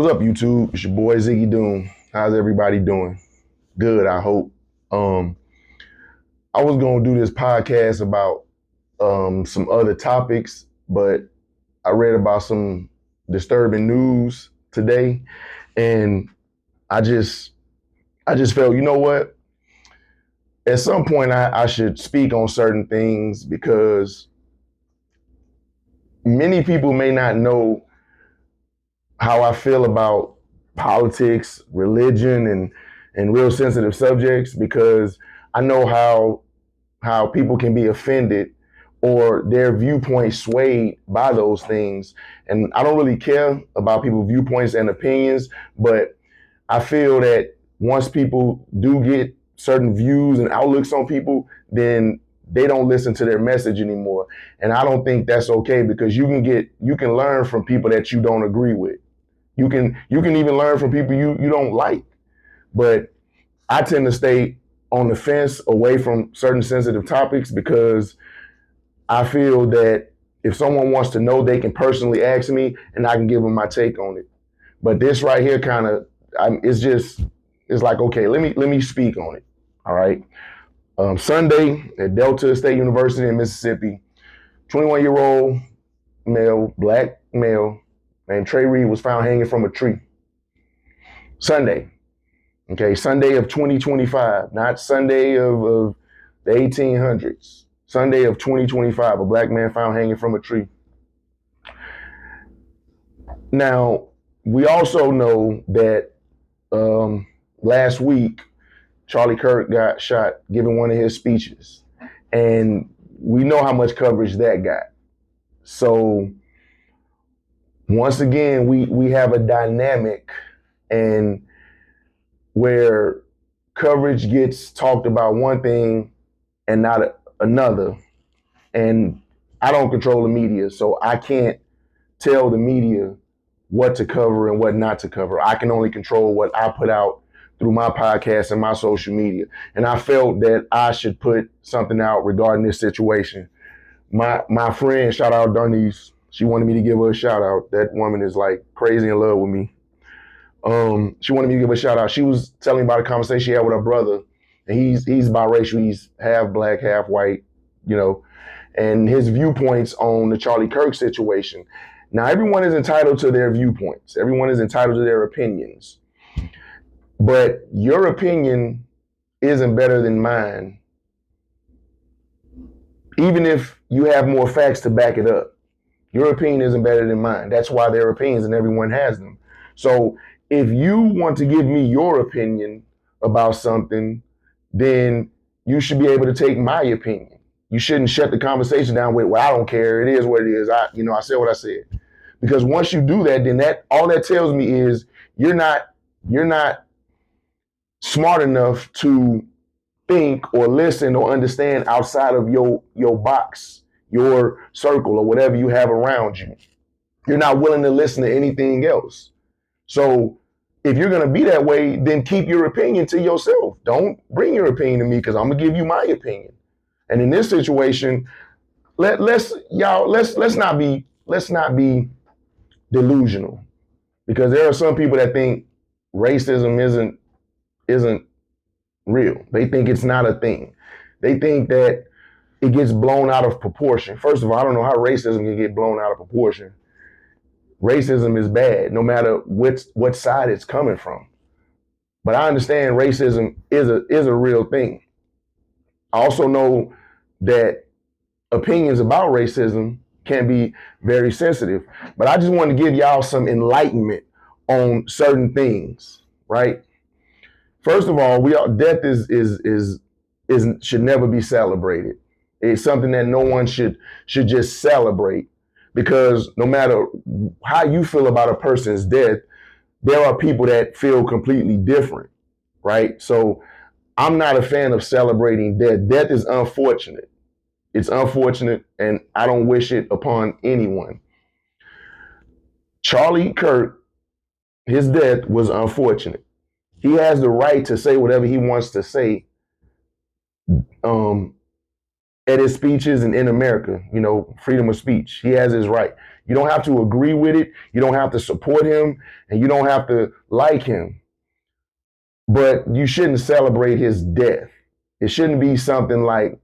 What's up, YouTube? It's your boy Ziggy Doom. How's everybody doing? Good, I hope. I was gonna do this podcast about some other topics, but I read about some disturbing news today, and I just felt, you know what? At some point, I should speak on certain things because many people may not know how I feel about politics, religion, and real sensitive subjects, because I know how people can be offended or their viewpoints swayed by those things. And I don't really care about people's viewpoints and opinions, but I feel that once people do get certain views and outlooks on people, then they don't listen to their message anymore. And I don't think that's okay, because you can learn from people that you don't agree with. You can even learn from people you don't like. But I tend to stay on the fence away from certain sensitive topics, because I feel that if someone wants to know, they can personally ask me and I can give them my take on it. But this right here it's like, okay, let me speak on it. All right. Sunday at Delta State University in Mississippi, 21-year-old male, black male, named Trey Reed was found hanging from a tree. Sunday. Okay, Sunday of 2025, not Sunday of the 1800s. Sunday of 2025, a black man found hanging from a tree. Now, we also know that last week, Charlie Kirk got shot giving one of his speeches. And we know how much coverage that got. So once again, we have a dynamic and where coverage gets talked about one thing and not another. And I don't control the media, so I can't tell the media what to cover and what not to cover. I can only control what I put out through my podcast and my social media. And I felt that I should put something out regarding this situation. My friend, shout out Darnice, she wanted me to give her a shout out. That woman is like crazy in love with me. She wanted me to give her a shout out. She was telling me about a conversation she had with her brother. And he's biracial. He's half black, half white, and his viewpoints on the Charlie Kirk situation. Now, everyone is entitled to their viewpoints. Everyone is entitled to their opinions. But your opinion isn't better than mine, even if you have more facts to back it up. Your opinion isn't better than mine. That's why there are opinions and everyone has them. So if you want to give me your opinion about something, then you should be able to take my opinion. You shouldn't shut the conversation down with, well, I don't care. It is what it is. I said what I said. Because once you do that, then all that tells me is you're not smart enough to think or listen or understand outside of your box, your circle, or whatever you have around you. You're not willing to listen to anything else. So if you're going to be that way, then keep your opinion to yourself. Don't bring your opinion to me, because I'm going to give you my opinion. And in this situation, let's not be delusional, because there are some people that think racism isn't real. They think it's not a thing. They think that it gets blown out of proportion. First of all, I don't know how racism can get blown out of proportion. Racism is bad, no matter what side it's coming from. But I understand racism is a real thing. I also know that opinions about racism can be very sensitive. But I just want to give y'all some enlightenment on certain things, right? First of all, death should never be celebrated. It's something that no one should just celebrate, because no matter how you feel about a person's death, there are people that feel completely different, right? So I'm not a fan of celebrating death. Death is unfortunate. It's unfortunate, and I don't wish it upon anyone. Charlie Kirk, his death was unfortunate. He has the right to say whatever he wants to say at his speeches and in America, you know, freedom of speech. He has his right. You don't have to agree with it. You don't have to support him, and you don't have to like him. But you shouldn't celebrate his death. It shouldn't be something like,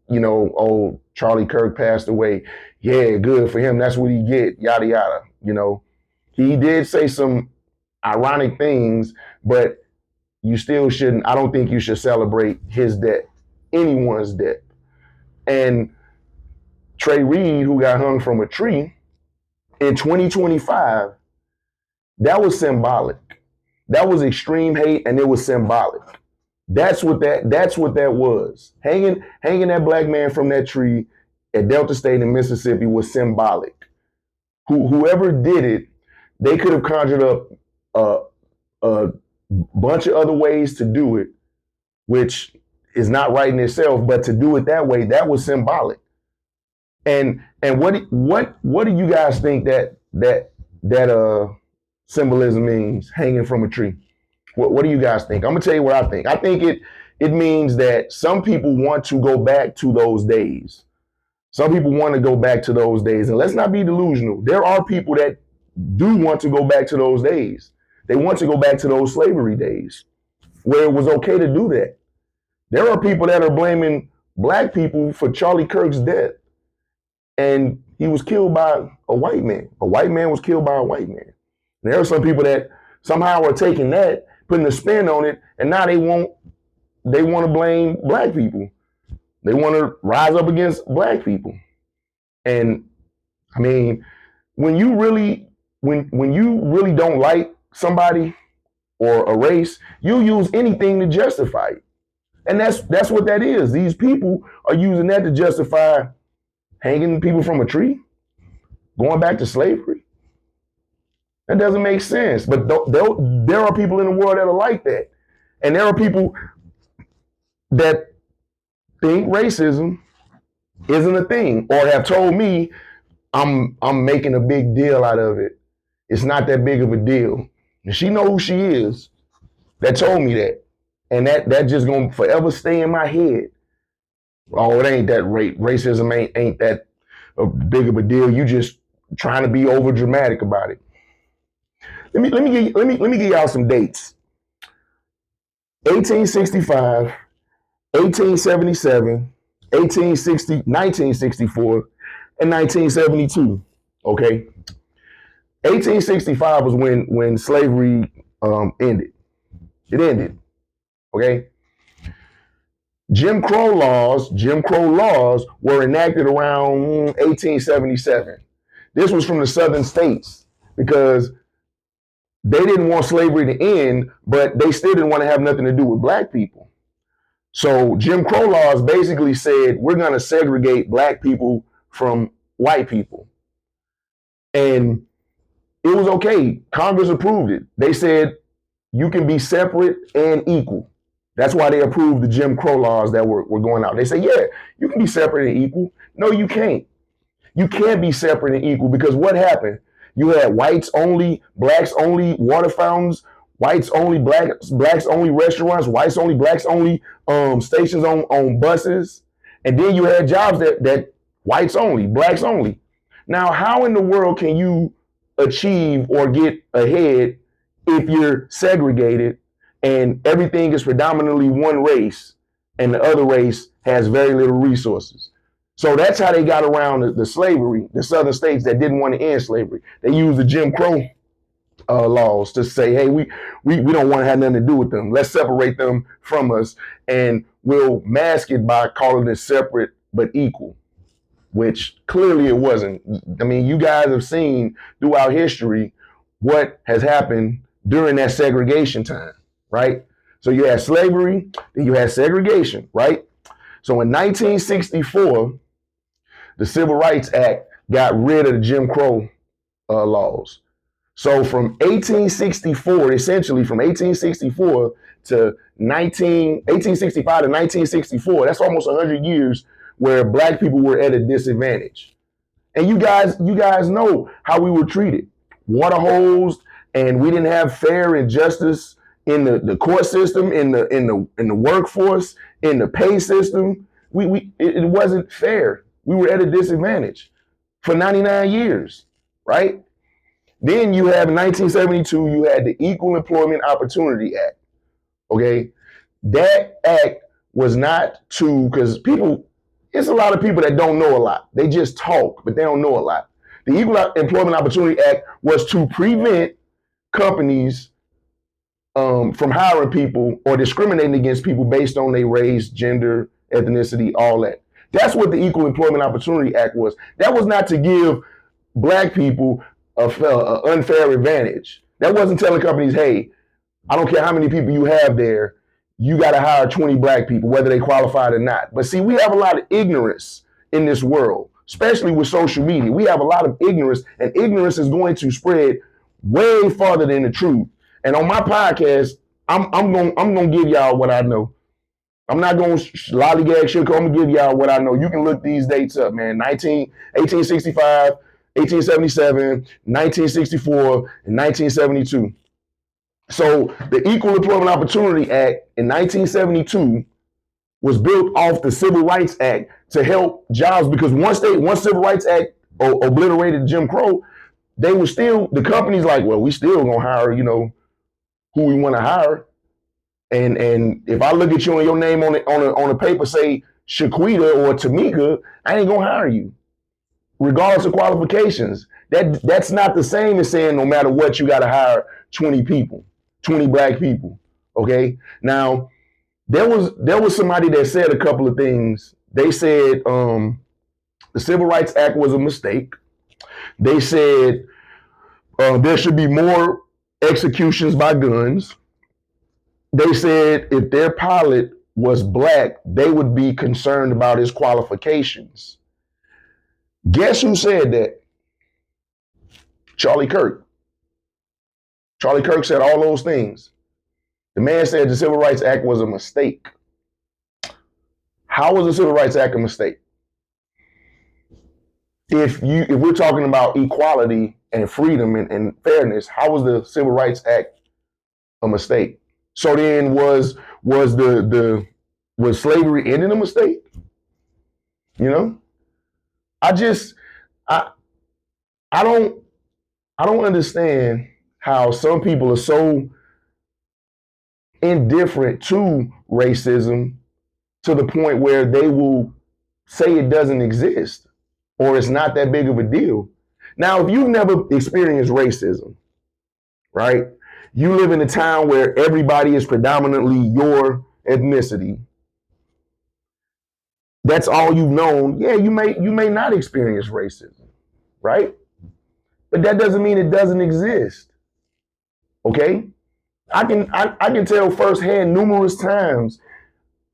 you know, oh, Charlie Kirk passed away. Yeah, good for him. That's what he get, yada, yada. You know, he did say some ironic things, but you still shouldn't, I don't think you should celebrate his death, anyone's death. And Trey Reed, who got hung from a tree in 2025, that was symbolic. That was extreme hate, and it was symbolic. That's what that was. Hanging that black man from that tree at Delta State in Mississippi was symbolic. Whoever did it, they could have conjured up a bunch of other ways to do it, which is not right in itself, but to do it that way, that was symbolic. And what do you guys think that symbolism means, hanging from a tree? What do you guys think? I'm gonna tell you what I think. I think it means that some people want to go back to those days. Some people want to go back to those days, and let's not be delusional. There are people that do want to go back to those days. They want to go back to those slavery days where it was okay to do that. There are people that are blaming black people for Charlie Kirk's death, and he was killed by a white man. A white man was killed by a white man. And there are some people that somehow are taking that, putting a spin on it, and now they want to blame black people. They want to rise up against black people. And I mean, when you really don't like somebody or a race, you use anything to justify it. And that's what that is. These people are using that to justify hanging people from a tree, going back to slavery. That doesn't make sense. But there are people in the world that are like that. And there are people that think racism isn't a thing, or have told me I'm making a big deal out of it. It's not that big of a deal. And she know who she is that told me that. And that just gonna forever stay in my head. Oh, it ain't that racism ain't that big of a deal. You just trying to be over dramatic about it. Let me give y'all some dates. 1865, 1877, 1964, and 1972. Okay. 1865 was when slavery ended. It ended. Okay. Jim Crow laws were enacted around 1877. This was from the southern states because they didn't want slavery to end, but they still didn't want to have nothing to do with black people. So Jim Crow laws basically said, we're going to segregate black people from white people. And it was okay. Congress approved it. They said, you can be separate and equal. That's why they approved the Jim Crow laws that were going out. They say, yeah, you can be separate and equal. No, you can't. You can't be separate and equal because what happened? You had whites only, blacks only water fountains, whites only, blacks only restaurants, whites only, blacks only stations on buses. And then you had jobs that whites only, blacks only. Now, how in the world can you achieve or get ahead if you're segregated and everything is predominantly one race and the other race has very little resources? So that's how they got around the slavery, the southern states that didn't want to end slavery. They used the Jim Crow laws to say, hey, we don't want to have nothing to do with them. Let's separate them from us, and we'll mask it by calling it separate but equal, which clearly it wasn't. I mean, you guys have seen throughout history what has happened during that segregation time, right? So you had slavery, then you had segregation, right? So in 1964, the Civil Rights Act got rid of the Jim Crow laws. So from 1864, essentially from 1864 to 1865 to 1964, that's almost 100 years where black people were at a disadvantage. And you guys know how we were treated. Water hosed, and we didn't have fair and justice in the court system, in the workforce, in the pay system. it wasn't fair. We were at a disadvantage for 99 years, right? Then you have in 1972, you had the Equal Employment Opportunity Act. Okay, that act was not to, because it's a lot of people that don't know a lot. They just talk, but they don't know a lot. The Equal Employment Opportunity Act was to prevent companies from hiring people or discriminating against people based on their race, gender, ethnicity, all that. That's what the Equal Employment Opportunity Act was. That was not to give black people an unfair advantage. That wasn't telling companies, hey, I don't care how many people you have there, you got to hire 20 black people, whether they qualified or not. But see, we have a lot of ignorance in this world, especially with social media. We have a lot of ignorance, and ignorance is going to spread way farther than the truth. And on my podcast, I'm gonna give y'all what I know. I'm not gonna lollygag shit. I'm gonna give y'all what I know. You can look these dates up, man. 1865, 1877, 1964, and 1972. So the Equal Employment Opportunity Act in 1972 was built off the Civil Rights Act to help jobs, because once Civil Rights Act obliterated Jim Crow, they were still, the companies like, well, we still gonna hire, who we want to hire. And if I look at you and your name on a paper say Shaquita or Tamika, I ain't gonna hire you, regardless of qualifications. That's not the same as saying no matter what, you gotta hire 20 people, 20 black people. Okay. Now, there was somebody that said a couple of things. They said the Civil Rights Act was a mistake. They said there should be more executions by guns. They said if their pilot was black, they would be concerned about his qualifications. Guess who said that? Charlie Kirk. Charlie Kirk said all those things. The man said the Civil Rights Act was a mistake. How was the Civil Rights Act a mistake? If we're talking about equality and freedom and fairness, how was the Civil Rights Act a mistake? So then was slavery ending a mistake? I don't understand how some people are so indifferent to racism to the point where they will say it doesn't exist or it's not that big of a deal. Now, if you've never experienced racism, right? You live in a town where everybody is predominantly your ethnicity. That's all you've known. Yeah, you may not experience racism, right? But that doesn't mean it doesn't exist. Okay? I can tell firsthand numerous times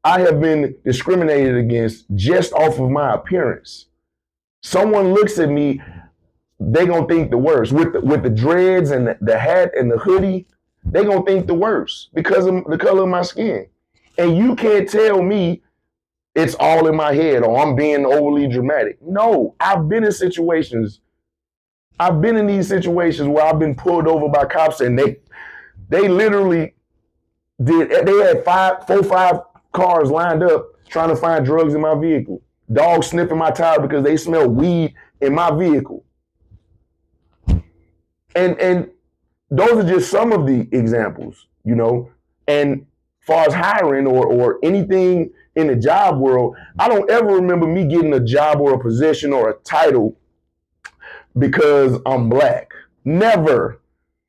I have been discriminated against just off of my appearance. Someone looks at me, they gonna think the worst. With the dreads and the hat and the hoodie, they gonna think the worst because of the color of my skin. And you can't tell me it's all in my head or I'm being overly dramatic. No, I've been in these situations where I've been pulled over by cops and they literally they had 5 cars lined up trying to find drugs in my vehicle. Dogs sniffing my tire because they smell weed in my vehicle. And those are just some of the examples, and far as hiring or anything in the job world, I don't ever remember me getting a job or a position or a title because I'm black. Never.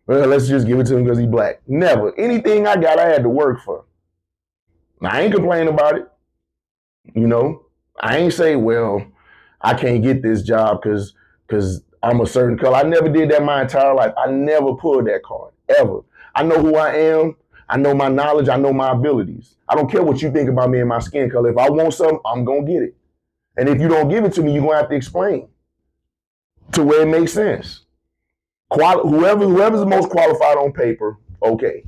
Well, let's just give it to him because he's black. Never. Anything I got, I had to work for. I ain't complaining about it. I ain't say, well, I can't get this job because I'm a certain color. I never did that my entire life. I never pulled that card, ever. I know who I am. I know my knowledge. I know my abilities. I don't care what you think about me and my skin color. If I want something, I'm going to get it. And if you don't give it to me, you're going to have to explain to where it makes sense. Whoever's the most qualified on paper, okay.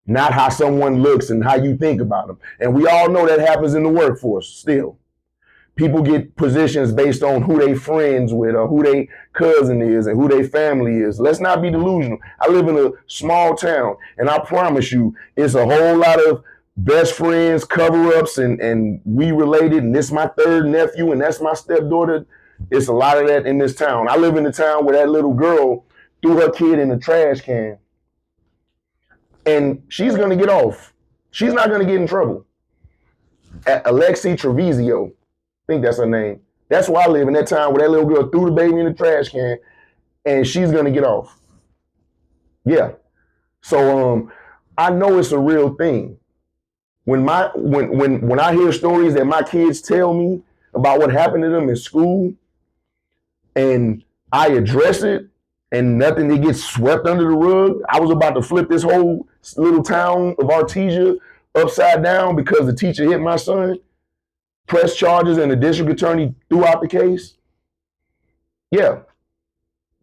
Not how someone looks and how you think about them. And we all know that happens in the workforce still. People get positions based on who they friends with or who they cousin is and who they family is. Let's not be delusional. I live in a small town and I promise you it's a whole lot of best friends, cover-ups, and we related, and this my third nephew, and that's my stepdaughter. It's a lot of that in this town. I live in the town where that little girl threw her kid in the trash can, and she's gonna get off. She's not gonna get in trouble. Alexi Treviso, I think that's her name. That's where I live, in that town where that little girl threw the baby in the trash can, and she's gonna get off. Yeah. So I know it's a real thing. When I hear stories that my kids tell me about what happened to them in school, and I address it, and nothing that gets swept under the rug. I was about to flip this whole little town of Artesia upside down because the teacher hit my son, press charges, and the district attorney threw out the case. Yeah,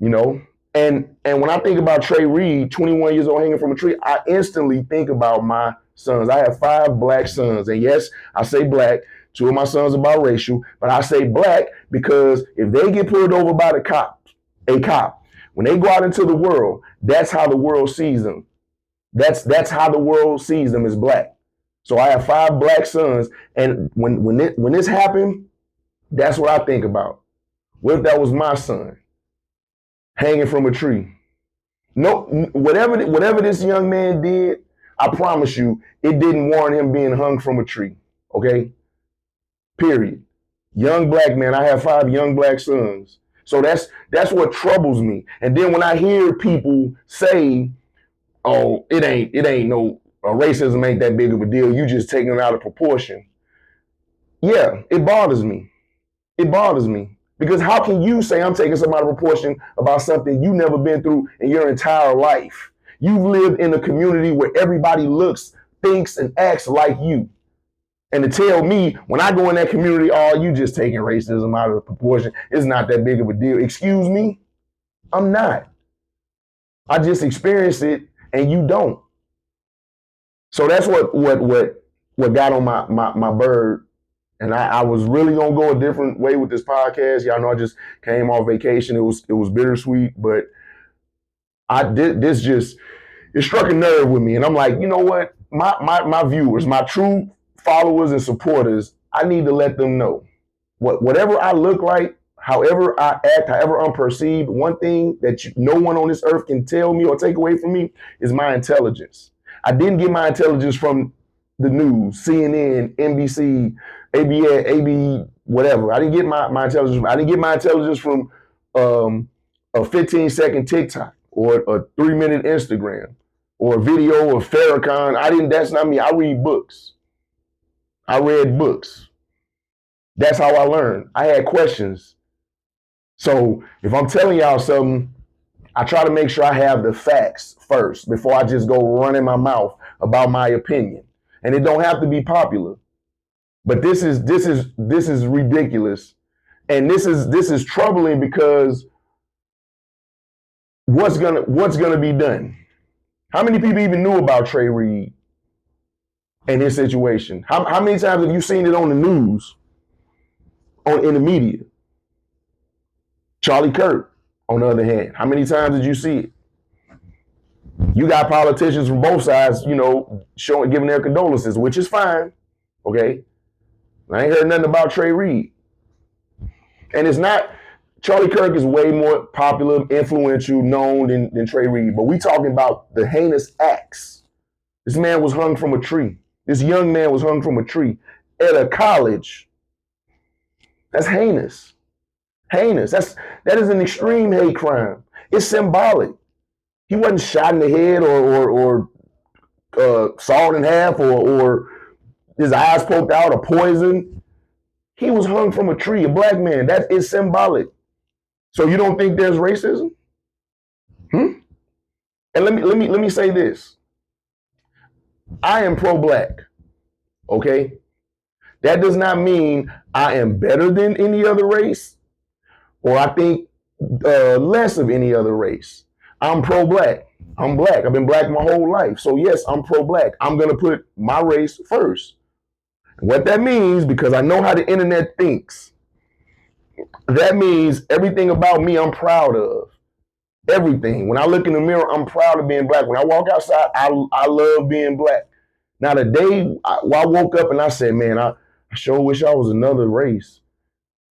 you know. And when I think about Trey Reed, 21 years old, hanging from a tree, I instantly think about my sons. I have 5 black sons. And yes, I say black. 2 of my sons are biracial. But I say black because if they get pulled over by a cop, when they go out into the world, that's how the world sees them. That's how the world sees them, as black. So I have 5 black sons. And when this happened, that's what I think about. What if that was my son? Hanging from a tree. No, whatever this young man did, I promise you, it didn't warrant him being hung from a tree. Okay? Period. Young black man. I have 5 young black sons. So that's what troubles me. And then when I hear people say, "Oh, it ain't no racism ain't that big of a deal. You just taking it out of proportion." Yeah, it bothers me. It bothers me. Because how can you say I'm taking something out of proportion about something you've never been through in your entire life? You've lived in a community where everybody looks, thinks, and acts like you. And to tell me, when I go in that community, "Oh, you just taking racism out of proportion. It's not that big of a deal." Excuse me? I'm not. I just experienced it, and you don't. So that's what got on my bird. And I was really gonna go a different way with this podcast. Y'all know I just came off vacation. It was bittersweet, but it struck a nerve with me. And I'm like, you know what? My viewers, my true followers and supporters, I need to let them know whatever I look like, however I act, however I'm perceived, one thing that no one on this earth can tell me or take away from me is my intelligence. I didn't get my intelligence from the news, CNN, NBC, ABA, AB, whatever. I didn't get my intelligence. I didn't get my intelligence from a 15-second TikTok or a 3-minute Instagram or a video of Farrakhan. That's not me. I read books. I read books. That's how I learned. I had questions. So if I'm telling y'all something, I try to make sure I have the facts first before I just go running my mouth about my opinion. And it don't have to be popular. But this is ridiculous. And this is troubling because what's gonna be done? How many people even knew about Trey Reed and his situation? How many times have you seen it on the news, in the media? Charlie Kirk, on the other hand, how many times did you see it? You got politicians from both sides, giving their condolences, which is fine. Okay. I ain't heard nothing about Trey Reed. And it's not, Charlie Kirk is way more popular, influential, known than Trey Reed. But we talking about the heinous acts. This man was hung from a tree. This young man was hung from a tree at a college. That's heinous. Heinous. That is an extreme hate crime. It's symbolic. He wasn't shot in the head or sawed in half or his eyes poked out or poisoned. He was hung from a tree, a black man. That is symbolic. So you don't think there's racism? And let me say this. I am pro-black. Okay? That does not mean I am better than any other race or I think less of any other race. I'm pro-black. I'm black. I've been black my whole life. So yes, I'm pro-black. I'm going to put my race first. What that means, because I know how the internet thinks, that means everything about me I'm proud of. Everything. When I look in the mirror, I'm proud of being black. When I walk outside, I love being black. Now the day I woke up and I said, man, I sure wish I was another race.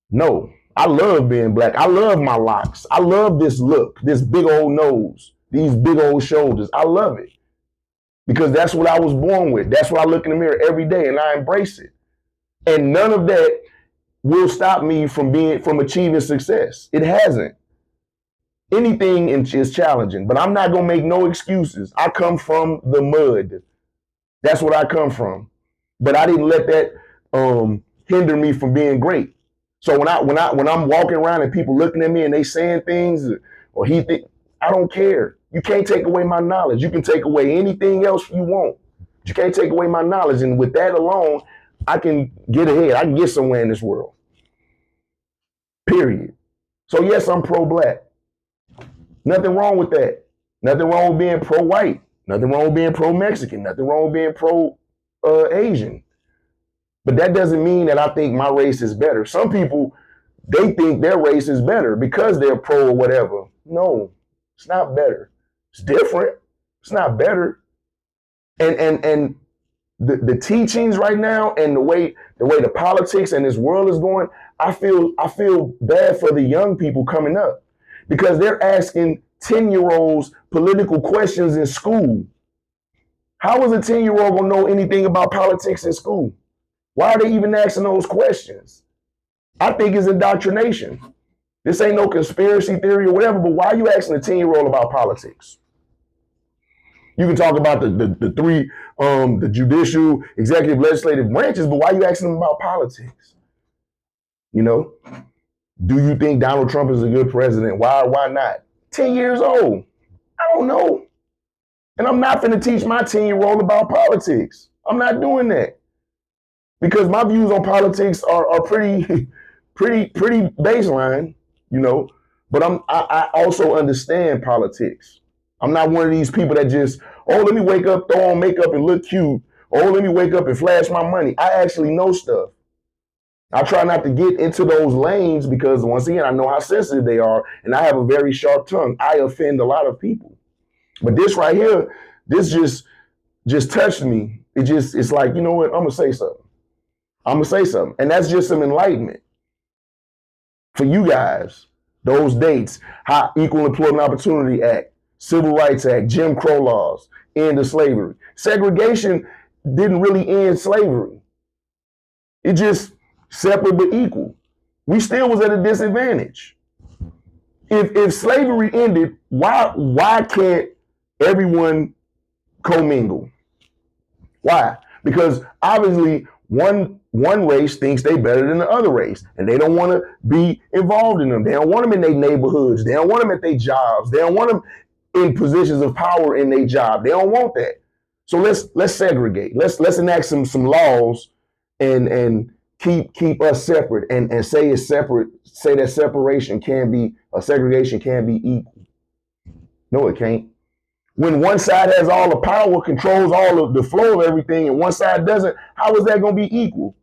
No, I love being black. I love my locks. I love this look, this big old nose, these big old shoulders. I love it because that's what I was born with. That's what I look in the mirror every day and I embrace it. And none of that will stop me from achieving success. It hasn't. Anything is challenging, but I'm not going to make no excuses. I come from the mud. That's what I come from. But I didn't let that hinder me from being great. So when I'm walking around and people looking at me and they saying things or I don't care. You can't take away my knowledge. You can take away anything else you want. But you can't take away my knowledge. And with that alone, I can get ahead. I can get somewhere in this world. Period. So yes, I'm pro-black. Nothing wrong with that. Nothing wrong with being pro-white. Nothing wrong with being pro-Mexican. Nothing wrong with being pro-Asian. But that doesn't mean that I think my race is better. Some people, they think their race is better because they're pro or whatever. No, it's not better. It's different. It's not better. And the teachings right now and the way the politics and this world is going, I feel bad for the young people coming up because they're asking 10-year-olds political questions in school. How is a 10-year-old gonna know anything about politics in school? Why are they even asking those questions? I think it's indoctrination. This ain't no conspiracy theory or whatever, but why are you asking a 10-year-old about politics? You can talk about the three, the judicial, executive, legislative branches, but why are you asking them about politics? You know, do you think Donald Trump is a good president? Why not? 10 years old. I don't know. And I'm not going to teach my 10-year-old about politics. I'm not doing that. Because my views on politics are pretty baseline, you know, but I also understand politics. I'm not one of these people that just, let me wake up, throw on makeup and look cute. Let me wake up and flash my money. I actually know stuff. I try not to get into those lanes because once again, I know how sensitive they are and I have a very sharp tongue. I offend a lot of people. But this right here, this just touched me. It's like, you know what? I'm going to say something. And that's just some enlightenment for you guys. Those dates, how Equal Employment Opportunity Act, Civil Rights Act, Jim Crow laws, end of slavery. Segregation didn't really end slavery. It just separate but equal. We still was at a disadvantage. If slavery ended, why can't everyone commingle? Why? Because obviously one race thinks they better than the other race, and they don't want to be involved in them. They don't want them in their neighborhoods. They don't want them at their jobs. They don't want them in positions of power in their job. They don't want that. So let's segregate. Let's enact some laws and keep us separate and say it's separate. Say that segregation can be equal. No, it can't. When one side has all the power, controls all of the flow of everything, and one side doesn't, how is that going to be equal?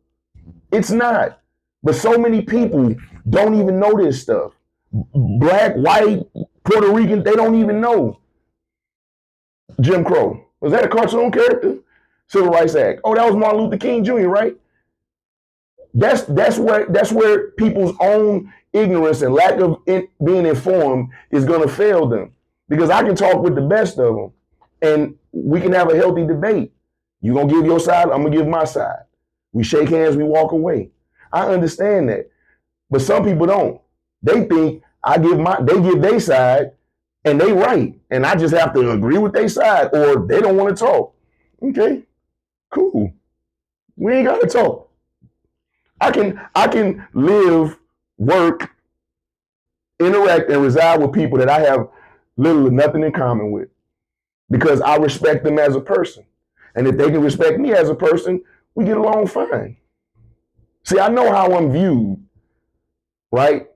It's not. But so many people don't even know this stuff. Black, white, Puerto Rican, they don't even know. Jim Crow. Was that a cartoon character? Civil Rights Act. Oh, that was Martin Luther King Jr., right? That's where people's own ignorance and lack of being informed is going to fail them. Because I can talk with the best of them and we can have a healthy debate. You're going to give your side, I'm going to give my side. We shake hands, we walk away. I understand that. But some people don't. They think they give their side and they right. And I just have to agree with their side or they don't want to talk. Okay, cool. We ain't got to talk. I can live, work, interact, and reside with people that I have little or nothing in common with because I respect them as a person. And if they can respect me as a person, we get along fine. See, I know how I'm viewed, right?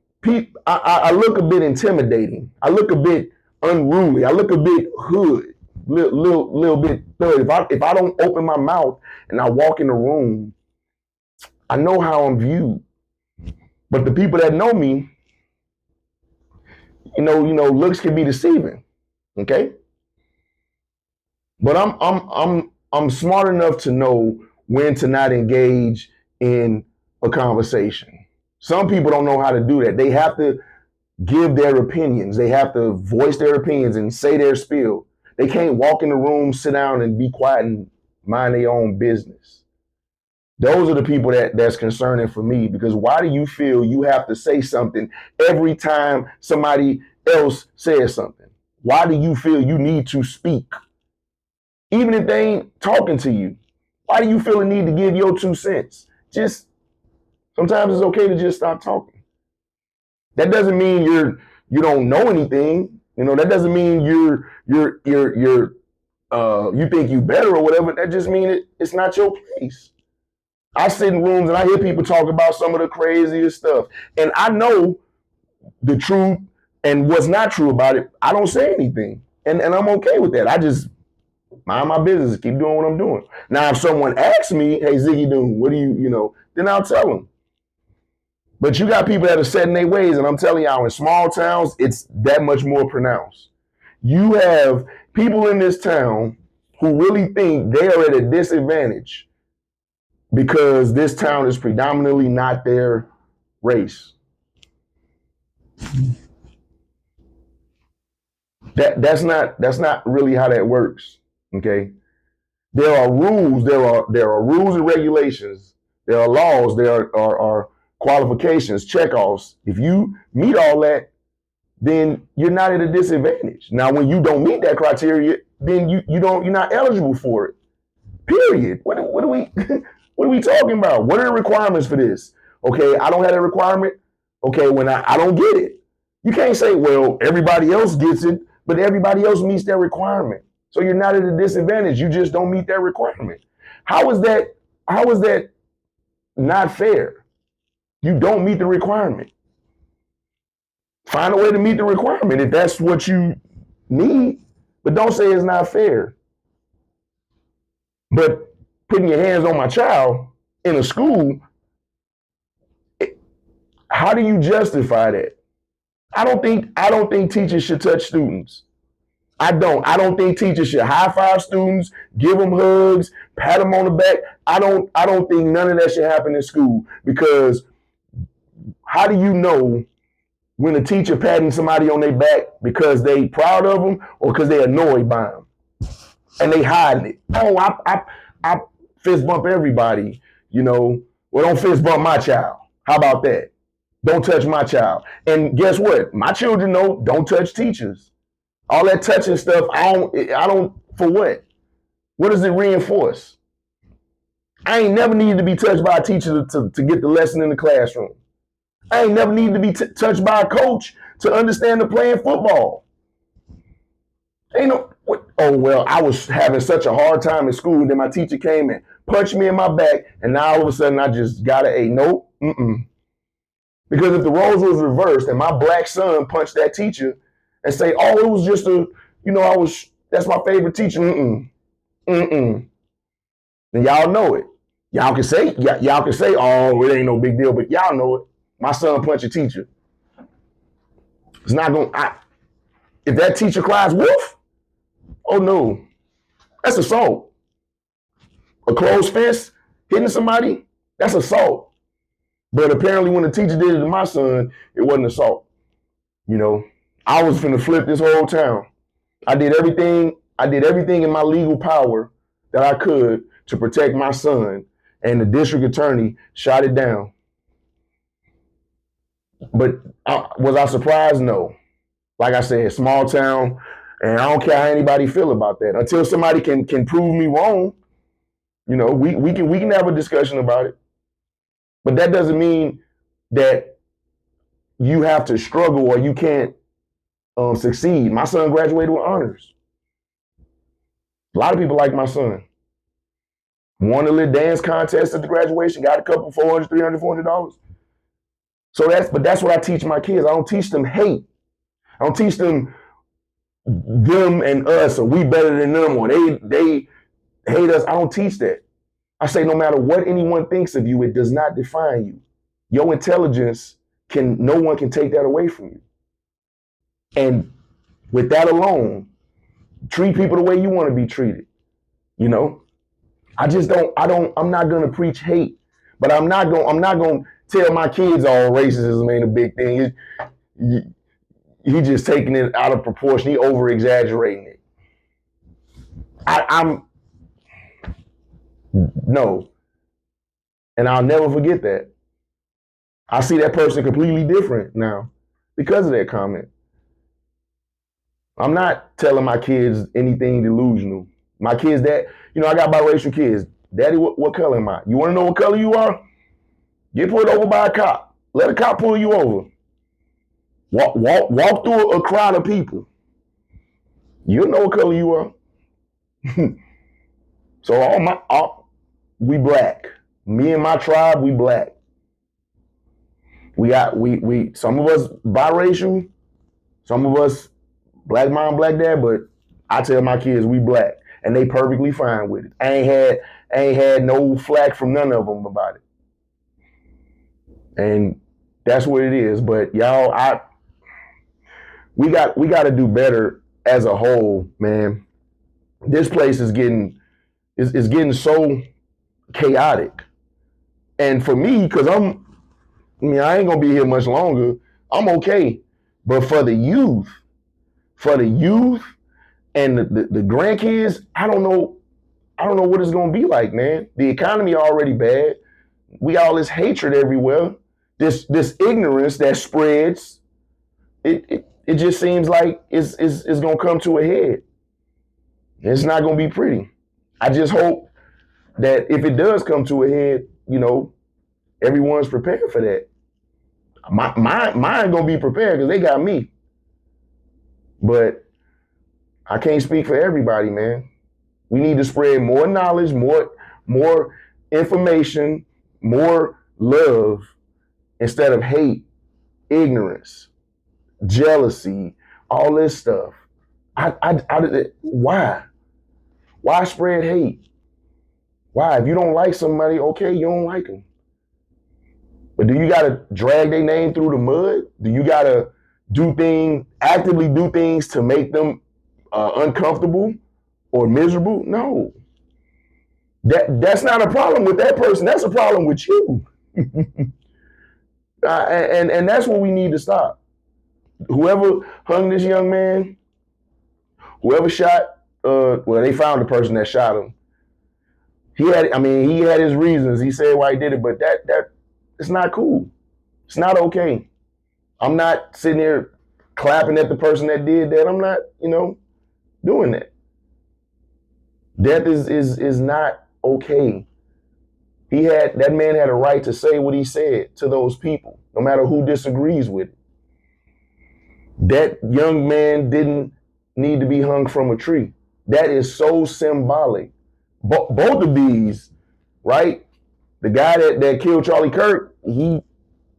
I look a bit intimidating. I look a bit unruly. I look a bit hood, little bit thug. If I don't open my mouth and I walk in the room, I know how I'm viewed. But the people that know me, you know, looks can be deceiving. Okay. But I'm I'm smart enough to know when to not engage in a conversation. Some people don't know how to do that. They have to give their opinions. They have to voice their opinions and say their spiel. They can't walk in the room, sit down, and be quiet and mind their own business. Those are the people that's concerning for me, because why do you feel you have to say something every time somebody else says something? Why do you feel you need to speak? Even if they ain't talking to you, why do you feel the need to give your 2 cents? Just sometimes it's okay to just stop talking. That doesn't mean you don't know anything. That doesn't mean you think you better or whatever. That just means it's not your place. I sit in rooms and I hear people talk about some of the craziest stuff, and I know the truth and what's not true about it. I don't say anything, and I'm okay with that. I just mind my business, keep doing what I'm doing. Now, if someone asks me, "Hey, Ziggy Doom, what do you then I'll tell them. But you got people that are set in their ways, and I'm telling y'all, in small towns, it's that much more pronounced. You have people in this town who really think they are at a disadvantage because this town is predominantly not their race. That's not really how that works. Okay, there are rules. There are rules and regulations. There are laws. There are qualifications, checkoffs. If you meet all that, then you're not at a disadvantage. Now, when you don't meet that criteria, then you're not eligible for it. Period. What are we what are we talking about? What are the requirements for this? Okay, I don't have that requirement. Okay, when I don't get it. You can't say, well, everybody else gets it, but everybody else meets their requirement. So you're not at a disadvantage. You just don't meet that requirement. How is that not fair? You don't meet the requirement. Find a way to meet the requirement if that's what you need, but don't say it's not fair. But putting your hands on my child in a school, how do you justify that? I don't think teachers should touch students. I don't think teachers should high five students, give them hugs, pat them on the back. I don't think none of that should happen in school, because how do you know when a teacher patting somebody on their back because they proud of them or because they annoyed by them and they hiding it? Oh, I fist bump everybody, Well, don't fist bump my child. How about that? Don't touch my child. And guess what? My children know don't touch teachers. All that touching stuff, I don't, for what? What does it reinforce? I ain't never needed to be touched by a teacher to get the lesson in the classroom. I ain't never needed to be touched by a coach to understand the playing football. Oh, well, I was having such a hard time in school, and then my teacher came and punched me in my back, and now all of a sudden I just got an A. Nope. Because if the roles was reversed and my black son punched that teacher and say, oh, it was just that's my favorite teacher. Then y'all know it. Y'all can say, oh, it ain't no big deal, but y'all know it. My son punched a teacher. It's not gonna, if that teacher cries wolf, oh no, that's assault. A closed fist, hitting somebody, that's assault. But apparently when the teacher did it to my son, it wasn't assault. I was finna flip this whole town. I did everything in my legal power that I could to protect my son, and the district attorney shot it down. But was I surprised? No. Like I said, small town, and I don't care how anybody feel about that. Until somebody can prove me wrong, we can have a discussion about it. But that doesn't mean that you have to struggle or you can't succeed. My son graduated with honors. A lot of people like my son. Won a little dance contest at the graduation, got a couple $400, $300, $400. So that's what I teach my kids. I don't teach them hate. I don't teach them and us, or we better than them, or they hate us. I don't teach that. I say no matter what anyone thinks of you, it does not define you. Your intelligence no one can take that away from you. And with that alone, treat people the way you want to be treated. I'm not gonna preach hate, but I'm not gonna tell my kids all racism ain't a big thing. He just taking it out of proportion. He over exaggerating it. I'm no, and I'll never forget that. I see that person completely different now because of that comment. I'm not telling my kids anything delusional. My kids that, I got biracial kids. Daddy, what color am I? You want to know what color you are? Get pulled over by a cop. Let a cop pull you over. Walk through a crowd of people. You'll know what color you are. So we black. Me and my tribe, we black. We some of us biracial, some of us black mom, black dad, but I tell my kids we black, and they perfectly fine with it. I ain't had no flack from none of them about it, and that's what it is. But y'all, we got to do better as a whole, man. This place is getting so chaotic, and for me, because I ain't gonna be here much longer. I'm okay, but for the youth and the grandkids, I don't know what it's gonna be like, man. The economy already bad. We all this hatred everywhere. This ignorance that spreads. It just seems like it's gonna come to a head. It's not gonna be pretty. I just hope that if it does come to a head, everyone's prepared for that. Mine gonna be prepared because they got me. But I can't speak for everybody, man. We need to spread more knowledge, more information, more love instead of hate, ignorance, jealousy, all this stuff. Why? Why spread hate? Why? If you don't like somebody, okay, you don't like them. But do you gotta drag their name through the mud? Do you gotta actively do things to make them uncomfortable or miserable? No. That's not a problem with that person. That's a problem with you. And that's what we need to stop. Whoever hung this young man, whoever shot, they found the person that shot him. He had his reasons. He said why he did it, but that it's not cool. It's not okay. I'm not sitting here clapping at the person that did that. I'm not, doing that. Death is not okay. That man had a right to say what he said to those people, no matter who disagrees with it. That young man didn't need to be hung from a tree. That is so symbolic. Both of these, right? The guy that killed Charlie Kirk, he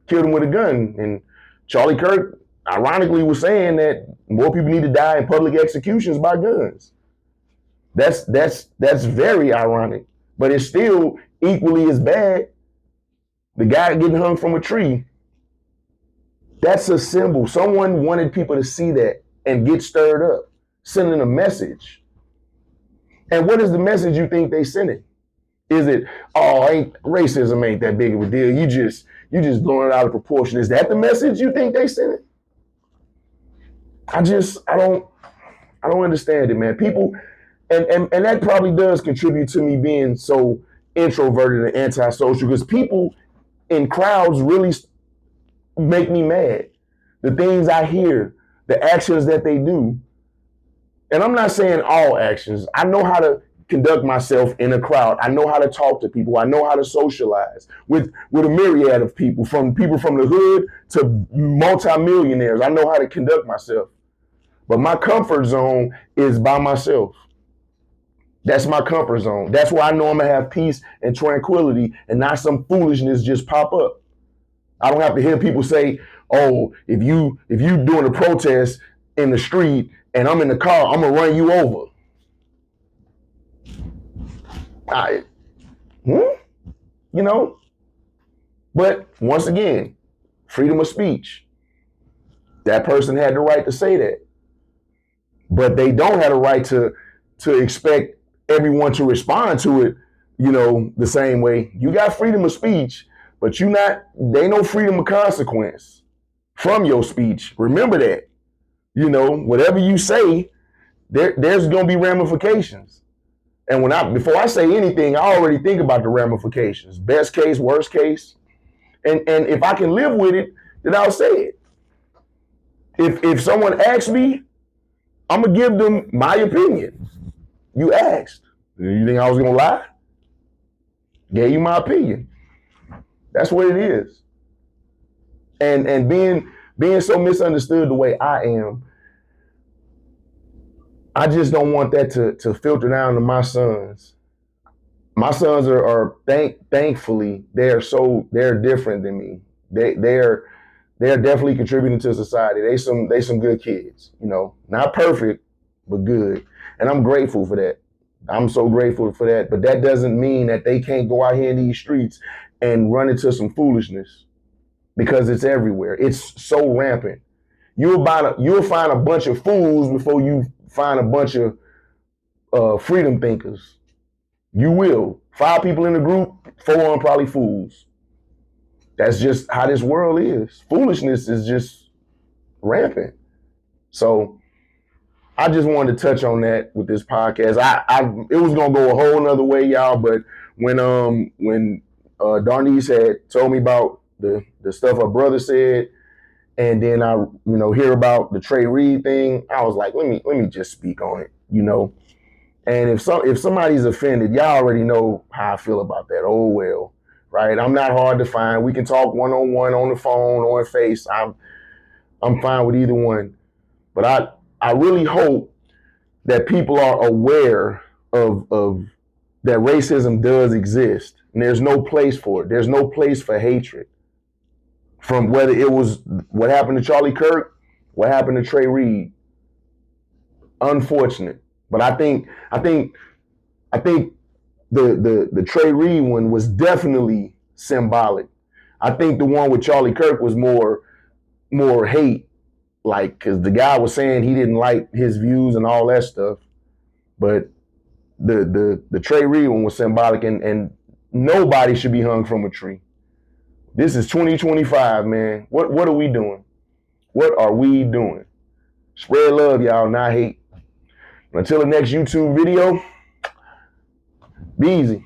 killed him with a gun. And Charlie Kirk, ironically, was saying that more people need to die in public executions by guns. That's very ironic. But it's still equally as bad. The guy getting hung from a tree, that's a symbol. Someone wanted people to see that and get stirred up, sending a message. And what is the message you think they sending? Is it, racism ain't that big of a deal. You just blowing it out of proportion. Is that the message you think they sending? I don't understand it, man. People, and that probably does contribute to me being so introverted and antisocial, because people in crowds really make me mad. The things I hear, the actions that they do. And I'm not saying all actions. I know how to conduct myself in a crowd. I know how to talk to people. I know how to socialize with a myriad of people from the hood to multimillionaires. I know how to conduct myself. But my comfort zone is by myself. That's my comfort zone. That's where I know I'm gonna have peace and tranquility and not some foolishness just pop up. I don't have to hear people say, oh, if you doing a protest in the street and I'm in the car, I'm gonna run you over. But once again, freedom of speech. That person had the right to say that. But they don't have the right to expect everyone to respond to it the same way. You got freedom of speech, but they ain't no freedom of consequence from your speech. Remember that. Whatever you say, there's gonna be ramifications. And before I say anything, I already think about the ramifications. Best case, worst case. And if I can live with it, then I'll say it. If someone asks me, I'm gonna give them my opinion. You asked. You think I was gonna lie? Gave you my opinion. That's what it is. And being so misunderstood the way I am, I just don't want that to filter down to my sons. My sons are thankfully they're different than me. They're definitely contributing to society. They some good kids, not perfect, but good. And I'm grateful for that. I'm so grateful for that. But that doesn't mean that they can't go out here in these streets and run into some foolishness, because it's everywhere. It's so rampant. You'll find a bunch of fools before you find a bunch of freedom thinkers. You will. 5 people in the group, 4 of them probably fools. That's just how this world is. Foolishness is just rampant. So I just wanted to touch on that with this podcast. It was gonna go a whole nother way, y'all, but when Darnice had told me about the stuff her brother said, and then I hear about the Trey Reed thing, I was like, let me just speak on it, And if somebody's offended, y'all already know how I feel about that. Oh well, right? I'm not hard to find. We can talk one-on-one on the phone or in face. I'm fine with either one. But I really hope that people are aware of that racism does exist, and there's no place for it. There's no place for hatred. From whether it was what happened to Charlie Kirk, what happened to Trey Reed. Unfortunate. But I think the Trey Reed one was definitely symbolic. I think the one with Charlie Kirk was more hate, like, because the guy was saying he didn't like his views and all that stuff. But the Trey Reed one was symbolic, and nobody should be hung from a tree. This is 2025, man. What are we doing? What are we doing? Spread love, y'all, not hate. Until the next YouTube video, be easy.